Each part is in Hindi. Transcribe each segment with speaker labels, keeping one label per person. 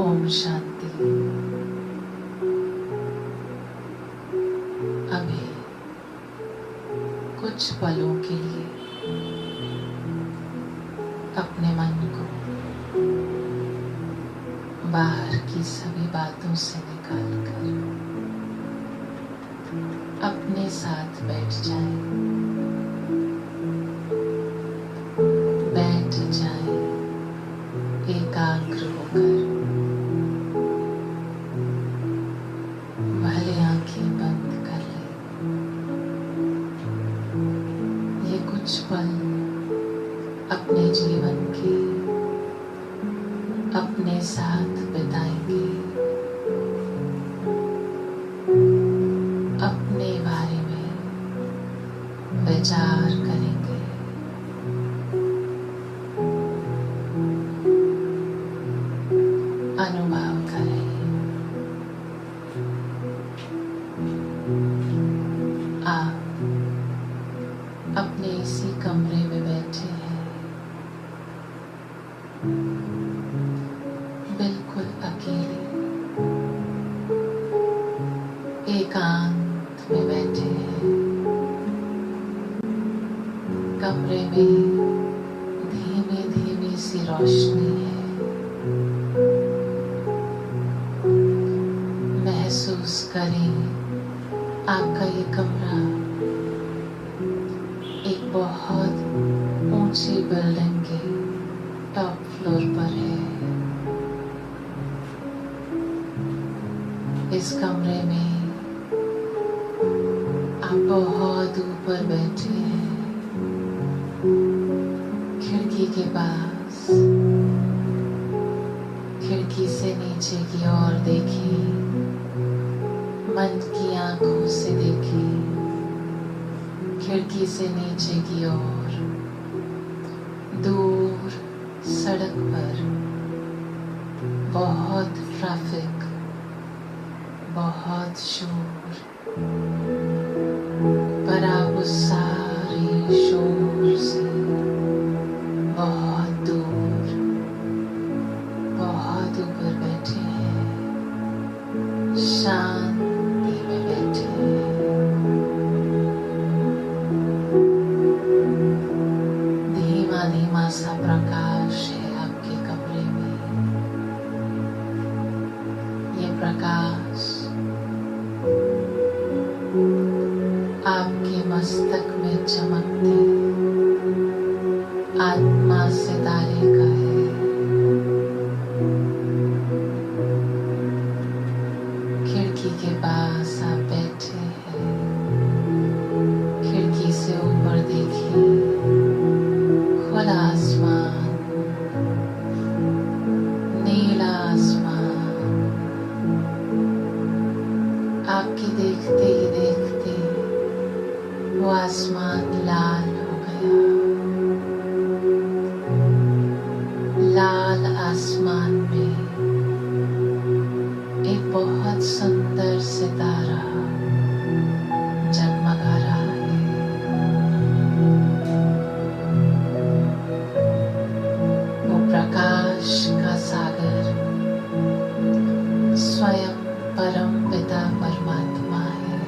Speaker 1: ओम शांति। अभी कुछ पलों के लिए अपने मन को बाहर की सभी बातों से निकालकर अपने साथ बैठ जाएं। बैठ जाएं एकाग्र होकर। भले आंखें बंद कर लें। ये कुछ पल अपने जीवन के अपने साथ बिताएंगे। अपने बारे में विचार करेंगे। अनुभव करें। आप अपने इसी कमरे में बैठे हैं, बिल्कुल अकेले, एकांत में बैठे हैं। कमरे में धीमी धीमी सी रोशनी है। महसूस करें आपका ये कमरा एक बहुत ऊंची बिल्डिंग के टॉप फ्लोर पर है। इस कमरे में आप बहुत ऊपर बैठे हैं। खिड़की के पास, खिड़की से नीचे की ओर देखिए। मन की आंखों से देखिए। खिड़की से नीचे की ओर दूर सड़क पर बहुत ट्रैफिक, बहुत शोर, पर आप उस सारे शोर से बहुत दूर, बहुत ऊपर बैठे हैं। शांति में बैठे हैं। धीमा धीमा सा प्रकाश है आपके कमरे में। ये प्रकाश आपके मस्तक में चमकते आत्मा सितारे का है। खिड़की के पास आप बैठे हैं। खिड़की से ऊपर देखिए। खुला आसमान, नीला आसमान। आपके देखते ही देखते वो आसमान लाल हो गया। लाल आसमान में एक बहुत सुंदर सितारा जगमगा रहा है। वो प्रकाश का सागर स्वयं परम पिता परमात्मा है।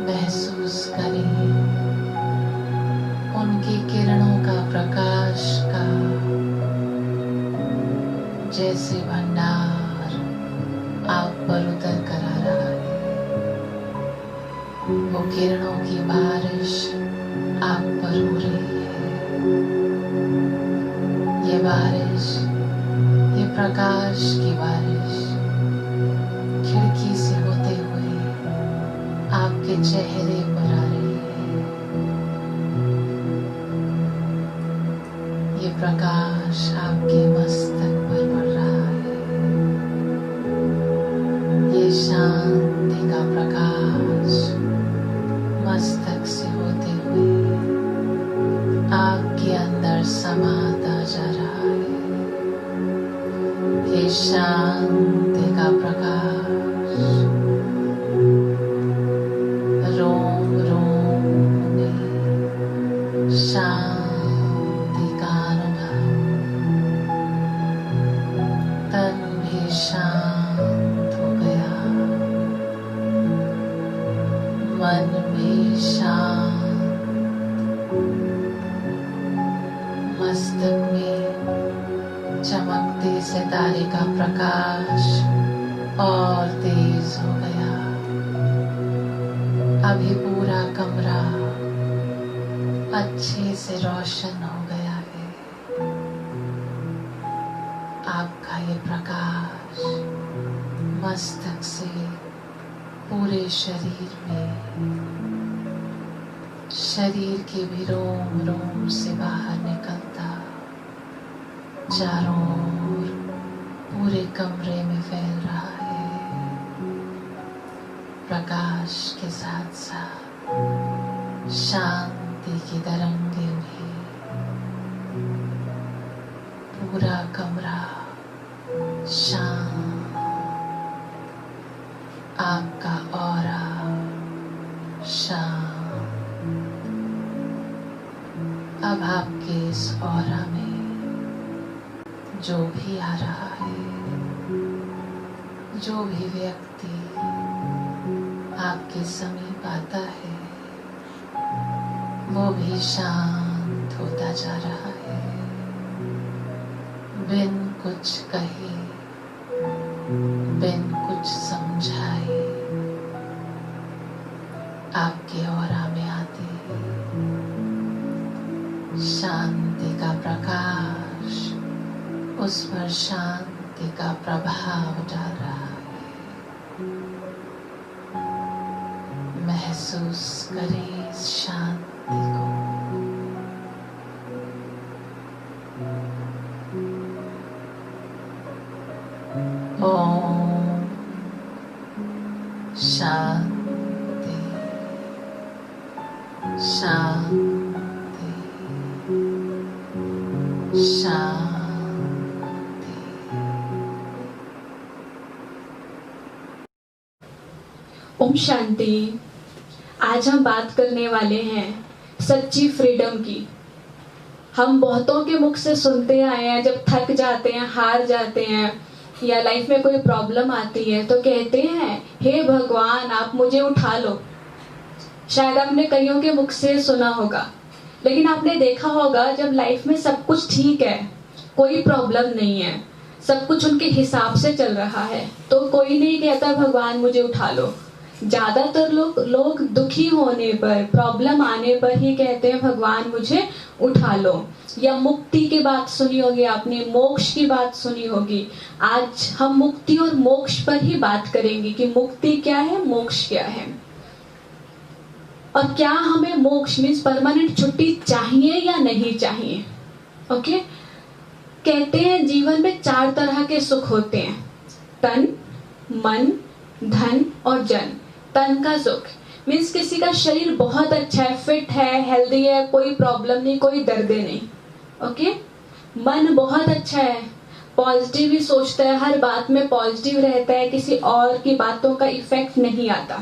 Speaker 1: महसूस करें उनकी किरणों का, प्रकाश का जैसे भंडार आप पर उतर कर आ रहा है। वो किरणों की बारिश आप पर हो रही है। ये बारिश, ये प्रकाश की बारिश खिड़की से होते हुए आपके चेहरे पर आ रही है। ये प्रकाश आपके मस्तक पर पड़ रहा है। ये शांति का प्रकाश मस्तक से होते हुए आपके अंदर समाता जा रहा है। ये शांति का प्रकाश रोम रोम में शांति का अनुभव बढ़ते सितारे का प्रकाश और तेज हो गया। अभी पूरा कमरा अच्छे से रोशन हो गया है। आपका ये प्रकाश मस्तक से पूरे शरीर में, शरीर के भी रोम रोम से बाहर निकलता, चारों ओर पूरे कमरे में फैल रहा है। प्रकाश के साथ साथ शांति की तरंगें भी। पूरा कमरा शांत, आपका ऑरा शांत। अब आपके इस ऑरा में जो भी आ रहा है, जो भी व्यक्ति आपके समीप आता है, वो भी शांत होता जा रहा है। बिन कुछ कहे, बिन कुछ समझाए, आपके ऑरा में आते शांति का प्रकाश उस पर शांति का प्रभाव डाल रहा है। महसूस करें इस शांति को। ओम शांति शांति शांति।
Speaker 2: ओम शांति। आज हम बात करने वाले हैं सच्ची फ्रीडम की। हम बहुतों के मुख से सुनते आए हैं, जब थक जाते हैं, हार जाते हैं या लाइफ में कोई प्रॉब्लम आती है तो कहते हैं, हे भगवान आप मुझे उठा लो। शायद आपने कईयों के मुख से सुना होगा, लेकिन आपने देखा होगा जब लाइफ में सब कुछ ठीक है, कोई प्रॉब्लम नहीं है, सब कुछ उनके हिसाब से चल रहा है, तो कोई नहीं कहता भगवान मुझे उठा लो। ज्यादातर लोग दुखी होने पर, प्रॉब्लम आने पर ही कहते हैं भगवान मुझे उठा लो। या मुक्ति की बात सुनी होगी आपने, मोक्ष की बात सुनी होगी। आज हम मुक्ति और मोक्ष पर ही बात करेंगे कि मुक्ति क्या है, मोक्ष क्या है, और क्या हमें मोक्ष मीन्स परमानेंट छुट्टी चाहिए या नहीं चाहिए। ओके, कहते हैं जीवन में 4 तरह के सुख होते हैं, तन, मन, धन और जन। तन का सुख मीन्स किसी का शरीर बहुत अच्छा है, फिट है, हेल्दी है, कोई प्रॉब्लम नहीं, कोई दर्द नहीं। ओके, मन बहुत अच्छा है, पॉजिटिव ही सोचता है, हर बात में पॉजिटिव रहता है, किसी और की बातों का इफेक्ट नहीं आता।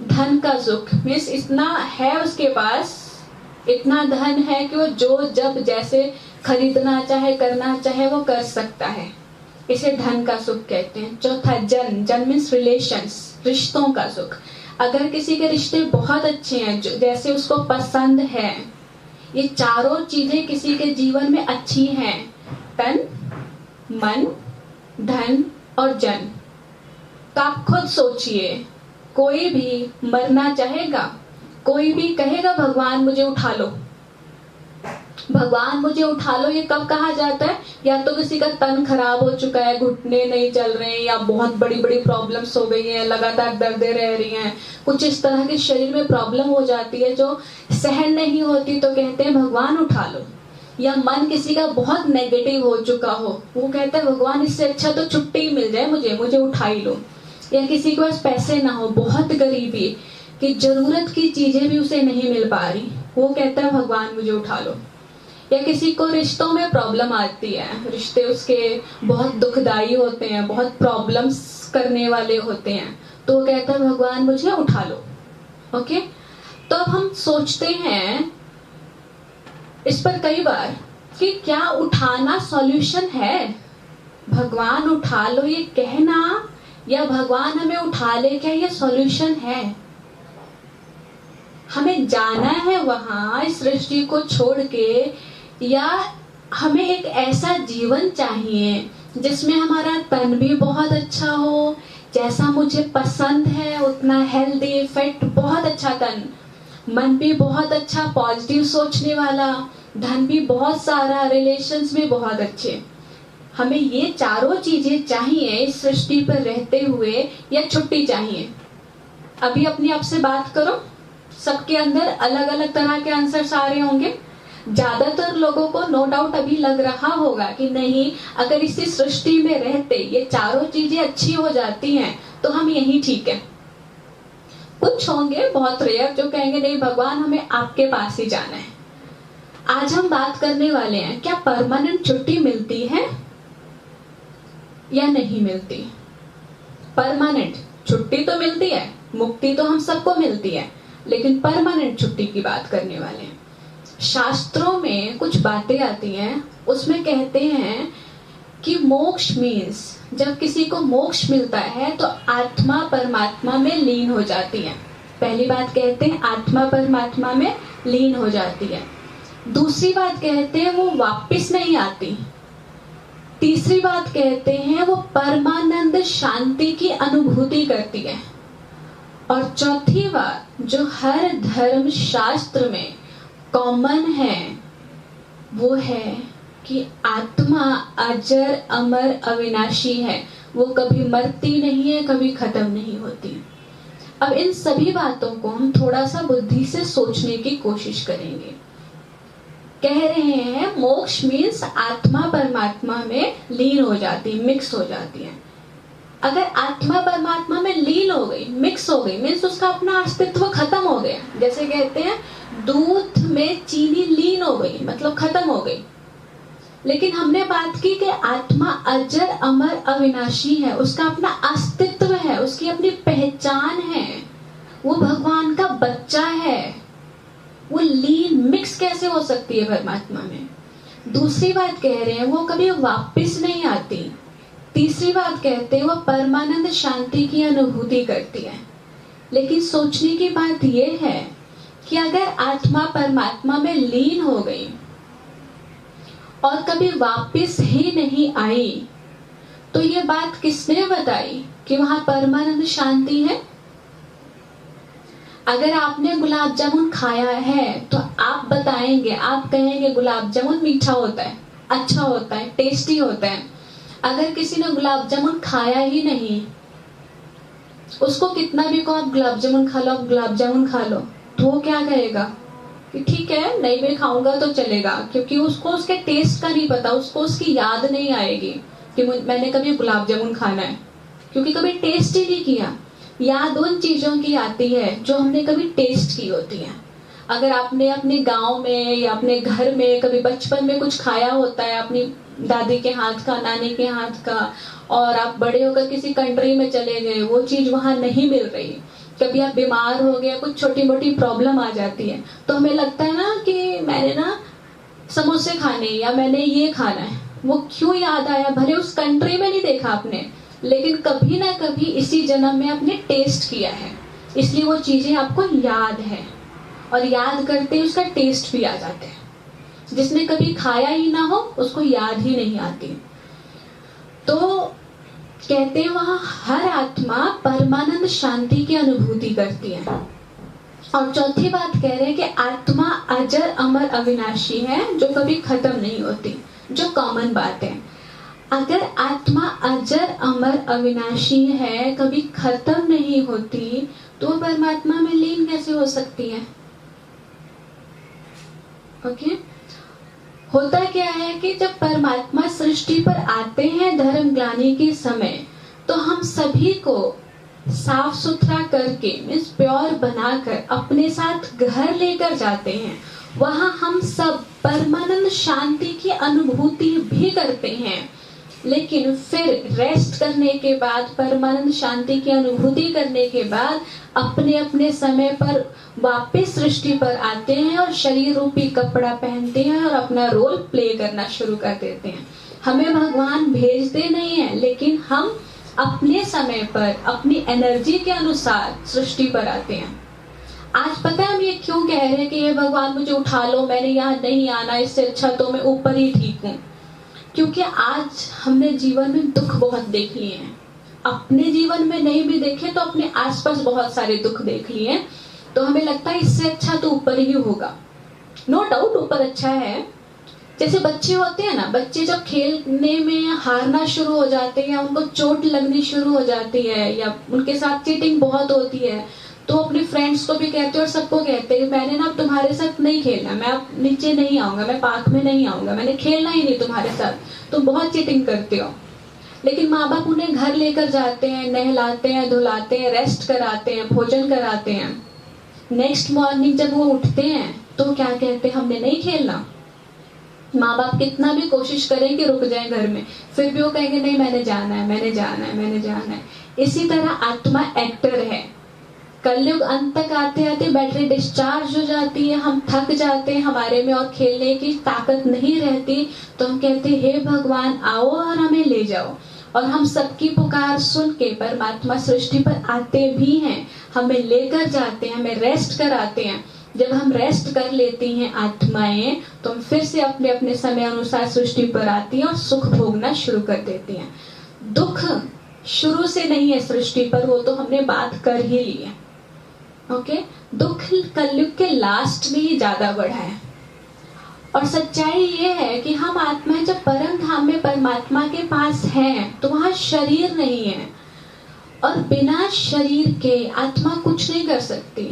Speaker 2: धन का सुख मीन्स इतना है उसके पास, इतना धन है कि वो जो जब जैसे खरीदना चाहे, करना चाहे, वो कर सकता है, इसे धन का सुख कहते हैं। चौथा जन, जन मीन्स रिलेशंस, रिश्तों का सुख। अगर किसी के रिश्ते बहुत अच्छे हैं, जैसे उसको पसंद है, ये चारों चीजें किसी के जीवन में अच्छी हैं, तन, मन, धन और जन, तो आप खुद सोचिए, कोई भी मरना चाहेगा, कोई भी कहेगा भगवान मुझे उठा लो, भगवान मुझे उठा लो, ये कब कहा जाता है? या तो किसी का तन खराब हो चुका है, घुटने नहीं चल रहे हैं, या बहुत बड़ी बड़ी प्रॉब्लम्स हो गई हैं, लगातार दर्दें रह रही हैं, कुछ इस तरह की शरीर में प्रॉब्लम हो जाती है जो सहन नहीं होती, तो कहते हैं भगवान उठा लो। या मन किसी का बहुत नेगेटिव हो चुका हो, वो कहता है भगवान इससे अच्छा तो छुट्टी मिल जाए, मुझे उठा ही लो। या किसी के पास पैसे ना हो, बहुत गरीबी कि जरूरत की चीजें भी उसे नहीं मिल पा रही, वो कहता है भगवान मुझे उठा लो। या किसी को रिश्तों में प्रॉब्लम आती है, रिश्ते उसके बहुत दुखदाई होते हैं, बहुत प्रॉब्लम्स करने वाले होते हैं, तो वो कहता है भगवान मुझे उठा लो। ओके, तो अब हम सोचते हैं इस पर कई बार कि क्या उठाना सॉल्यूशन है? भगवान उठा लो ये कहना या भगवान हमें उठा ले, क्या ये सॉल्यूशन है? हमें जाना है वहां इस सृष्टि को छोड़ के, या हमें एक ऐसा जीवन चाहिए जिसमें हमारा तन भी बहुत अच्छा हो, जैसा मुझे पसंद है उतना हेल्दी फिट, बहुत अच्छा तन, मन भी बहुत अच्छा पॉजिटिव सोचने वाला, धन भी बहुत सारा, रिलेशंस भी बहुत अच्छे। हमें ये चारों चीजें चाहिए इस सृष्टि पर रहते हुए, या छुट्टी चाहिए? अभी अपने आप से बात करो, सबके अंदर अलग अलग तरह के आंसर्स आ रहे होंगे। ज्यादातर लोगों को नो डाउट अभी लग रहा होगा कि नहीं, अगर इसी सृष्टि में रहते ये चारों चीजें अच्छी हो जाती हैं तो हम यही ठीक है। कुछ होंगे बहुत रेयर जो कहेंगे नहीं भगवान हमें आपके पास ही जाना है। आज हम बात करने वाले हैं, क्या परमानेंट छुट्टी मिलती है या नहीं मिलती? परमानेंट छुट्टी तो मिलती है, मुक्ति तो हम सबको मिलती है, लेकिन परमानेंट छुट्टी की बात करने वाले हैं। शास्त्रों में कुछ बातें आती हैं, उसमें कहते हैं कि मोक्ष मीन्स, जब किसी को मोक्ष मिलता है तो आत्मा परमात्मा में लीन हो जाती है। पहली बात कहते हैं आत्मा परमात्मा में लीन हो जाती है। दूसरी बात कहते हैं वो वापस नहीं आती। तीसरी बात कहते हैं वो परमानंद शांति की अनुभूति करती है। और चौथी बात जो हर धर्म शास्त्र में कॉमन है वो है कि आत्मा अजर अमर अविनाशी है, वो कभी मरती नहीं है, कभी खत्म नहीं होती। अब इन सभी बातों को हम थोड़ा सा बुद्धि से सोचने की कोशिश करेंगे। कह रहे हैं मोक्ष मीन्स आत्मा परमात्मा में लीन हो जाती है, मिक्स हो जाती है। अगर आत्मा परमात्मा में लीन हो गई, मिक्स हो गई, मीन्स उसका अपना अस्तित्व खत्म हो गया। जैसे कहते हैं दूध में चीनी लीन हो गई, मतलब खत्म हो गई। लेकिन हमने बात की कि आत्मा अजर अमर अविनाशी है, उसका अपना अस्तित्व है, उसकी अपनी पहचान है, वो भगवान का बच्चा है। वो लीन मिक्स कैसे हो सकती है परमात्मा में? दूसरी बात कह रहे हैं वो कभी वापस नहीं आती। तीसरी बात कहते हैं वो परमानंद शांति की अनुभूति करती है। लेकिन सोचने की बात यह है कि अगर आत्मा परमात्मा में लीन हो गई और कभी वापस ही नहीं आई, तो ये बात किसने बताई कि वहां परमानंद शांति है? अगर आपने गुलाब जामुन खाया है तो आप बताएंगे, आप कहेंगे गुलाब जामुन मीठा होता है, अच्छा होता है, टेस्टी होता है। अगर किसी ने गुलाब जामुन खाया ही नहीं, उसको कितना भी कहो आप गुलाब जामुन खा लो, आप गुलाब जामुन खा लो, तो वो क्या कहेगा कि ठीक है नहीं मैं खाऊंगा तो चलेगा, क्योंकि उसको उसके टेस्ट का नहीं पता, उसको उसकी याद नहीं आएगी कि मैंने कभी गुलाब जामुन खाना है, क्योंकि कभी टेस्ट ही नहीं किया। याद उन चीजों की आती है जो हमने कभी टेस्ट की होती है। अगर आपने अपने गांव में या अपने घर में कभी बचपन में कुछ खाया होता है अपनी दादी के हाथ का, नानी के हाथ का, और आप बड़े होकर किसी कंट्री में चले गए, वो चीज वहां नहीं मिल रही, कभी आप बीमार हो गए, कुछ छोटी मोटी प्रॉब्लम आ जाती है, तो हमें लगता है ना कि मैंने ना समोसे खाने या मैंने ये खाना है। वो क्यों याद आया? भले उस कंट्री में नहीं देखा आपने, लेकिन कभी ना कभी इसी जन्म में आपने टेस्ट किया है, इसलिए वो चीजें आपको याद है, और याद करते ही उसका टेस्ट भी आ जाता है। जिसने कभी खाया ही ना हो उसको याद ही नहीं आती। तो कहते हैं वहां हर आत्मा परमानंद शांति की अनुभूति करती है। और चौथी बात कह रहे हैं कि आत्मा अजर अमर अविनाशी है, जो कभी खत्म नहीं होती, जो कॉमन बात है। अगर आत्मा अजर अमर अविनाशी है, कभी खत्म नहीं होती, तो परमात्मा में लीन कैसे हो सकती है? ओके होता क्या है कि जब परमात्मा सृष्टि पर आते हैं धर्म ग्लानि के समय, तो हम सभी को साफ सुथरा करके मीन्स प्योर बनाकर अपने साथ घर लेकर जाते हैं। वहां हम सब परमानंद शांति की अनुभूति भी करते हैं, लेकिन फिर रेस्ट करने के बाद, परमानंद शांति की अनुभूति करने के बाद अपने अपने समय पर वापस सृष्टि पर आते हैं और शरीर रूपी कपड़ा पहनते हैं और अपना रोल प्ले करना शुरू कर देते हैं। हमें भगवान भेजते नहीं है, लेकिन हम अपने समय पर अपनी एनर्जी के अनुसार सृष्टि पर आते हैं। आज पता है हम ये क्यों कह रहे हैं कि ये भगवान मुझे उठा लो, मैंने यहाँ नहीं आना, इससे अच्छा तो मैं ऊपर ही ठीक हूँ। क्योंकि आज हमने जीवन में दुख बहुत देख लिए हैं, अपने जीवन में नहीं भी देखे तो अपने आसपास बहुत सारे दुख देख लिए हैं, तो हमें लगता है इससे अच्छा तो ऊपर ही होगा। नो डाउट ऊपर अच्छा है। जैसे बच्चे होते हैं ना, बच्चे जब खेलने में हारना शुरू हो जाते हैं या उनको चोट लगनी शुरू हो जाती है या उनके साथ चीटिंग बहुत होती है, तो अपने फ्रेंड्स को भी कहते हैं और सबको कहते हैं मैंने ना अब तुम्हारे साथ नहीं खेलना, मैं अब नीचे नहीं आऊंगा, मैं पार्क में नहीं आऊंगा, मैंने खेलना ही नहीं तुम्हारे साथ, तुम बहुत चीटिंग करते हो। लेकिन माँ बाप उन्हें घर लेकर जाते हैं, नहलाते हैं, धुलाते हैं, रेस्ट कराते हैं, भोजन कराते हैं। नेक्स्ट मॉर्निंग जब वो उठते हैं तो क्या कहते हैं, हमने नहीं खेलना। माँ बाप कितना भी कोशिश करें कि रुक जाए घर में, फिर भी वो कहेंगे नहीं मैंने जाना है, मैंने जाना है, मैंने जाना है। इसी तरह आत्मा एक्टर है। कलयुग अंत तक आते आते बैटरी डिस्चार्ज हो जाती है, हम थक जाते हैं, हमारे में और खेलने की ताकत नहीं रहती, तो हम कहते हैं हे भगवान आओ और हमें ले जाओ। और हम सबकी पुकार सुन के परमात्मा सृष्टि पर आते भी हैं, हमें लेकर जाते हैं, हमें रेस्ट कराते हैं। जब हम रेस्ट कर लेती हैं आत्माएं, तो हम फिर से अपने अपने समय अनुसार सृष्टि पर आती हैं और सुख भोगना शुरू कर देती हैं। दुख शुरू से नहीं है सृष्टि पर, वो तो हमने बात कर ही ली है। ओके, दुख कलयुग के लास्ट में ही ज्यादा बढ़ा है। और सच्चाई ये है कि हम आत्माएं जब परम धाम में परमात्मा के पास हैं, तो वहां शरीर नहीं है और बिना शरीर के आत्मा कुछ नहीं कर सकती।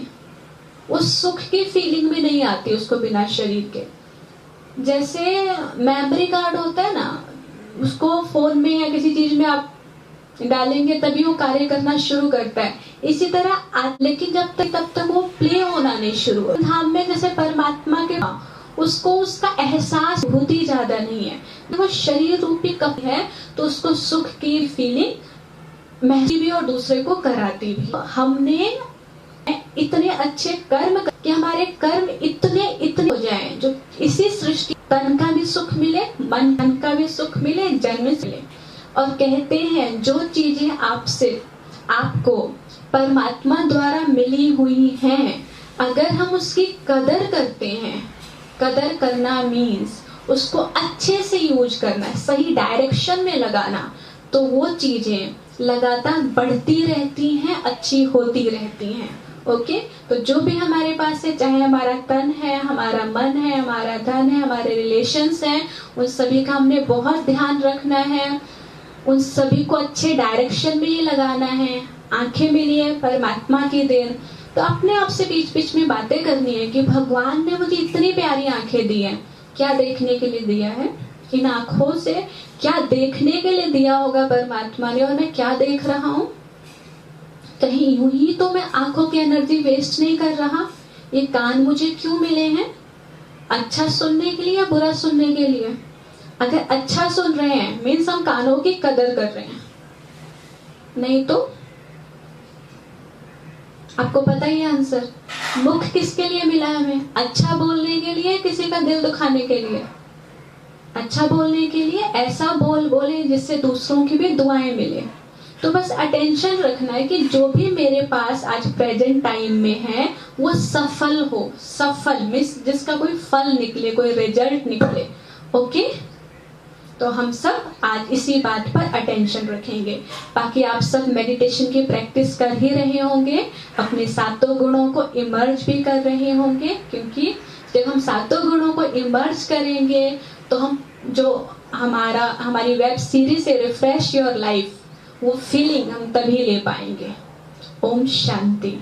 Speaker 2: उस सुख की फीलिंग भी नहीं आती उसको बिना शरीर के। जैसे मेमोरी कार्ड होता है ना, उसको फोन में या किसी चीज में आप डालेंगे तभी वो कार्य करना शुरू करता है, इसी तरह लेकिन जब तक वो प्ले होना नहीं शुरू हो। धाम में जैसे परमात्मा के उसको उसका एहसास बहुत ही ज्यादा नहीं है, वो शरीर रूपी कप है, तो उसको सुख की फीलिंग महसूस भी और दूसरे को कराती भी। हमने इतने अच्छे कर्म कि हमारे कर्म इतने हो जाएं जो इसी सृष्टि तन का भी सुख मिले, मन का भी सुख मिले, जन्म से मिले। और कहते हैं जो चीजें आपको परमात्मा द्वारा मिली हुई हैं, अगर हम उसकी कदर करते हैं, कदर करना मीन्स उसको अच्छे से यूज करना, सही डायरेक्शन में लगाना, तो वो चीजें लगातार बढ़ती रहती हैं, अच्छी होती रहती हैं। ओके, तो जो भी हमारे पास है, चाहे हमारा तन है, हमारा मन है, हमारा धन है, हमारे रिलेशंस हैं, उन सभी का हमने बहुत ध्यान रखना है, उन सभी को अच्छे डायरेक्शन में ही लगाना है। आंखें मिली है परमात्मा की देन, तो अपने आप से बीच बीच में बातें करनी है कि भगवान ने मुझे इतनी प्यारी आंखें दी हैं, क्या देखने के लिए दिया है, इन आंखों से क्या देखने के लिए दिया होगा परमात्मा ने, और मैं क्या देख रहा हूँ। कहीं यूं ही तो मैं आंखों की एनर्जी वेस्ट नहीं कर रहा। ये कान मुझे क्यों मिले हैं, अच्छा सुनने के लिए या बुरा सुनने के लिए। अगर अच्छा सुन रहे हैं मीन्स हम कानों की कदर कर रहे हैं, नहीं तो आपको पता ही है आंसर। मुख किसके लिए मिला हमें, अच्छा बोलने के लिए, किसी का दिल दुखाने के लिए। अच्छा बोलने के लिए ऐसा बोले जिससे दूसरों की भी दुआएं मिले। तो बस अटेंशन रखना है कि जो भी मेरे पास आज प्रेजेंट टाइम में है वो सफल हो, सफल मीन्स जिसका कोई फल निकले, कोई रिजल्ट निकले। ओके, तो हम सब आज इसी बात पर अटेंशन रखेंगे। बाकी आप सब मेडिटेशन की प्रैक्टिस कर ही रहे होंगे, अपने सातों गुणों को इमर्ज भी कर रहे होंगे, क्योंकि जब हम सातों गुणों को इमर्ज करेंगे तो हम जो हमारी वेब सीरीज है रिफ्रेश योर लाइफ, वो फीलिंग हम तभी ले पाएंगे। ओम शांति।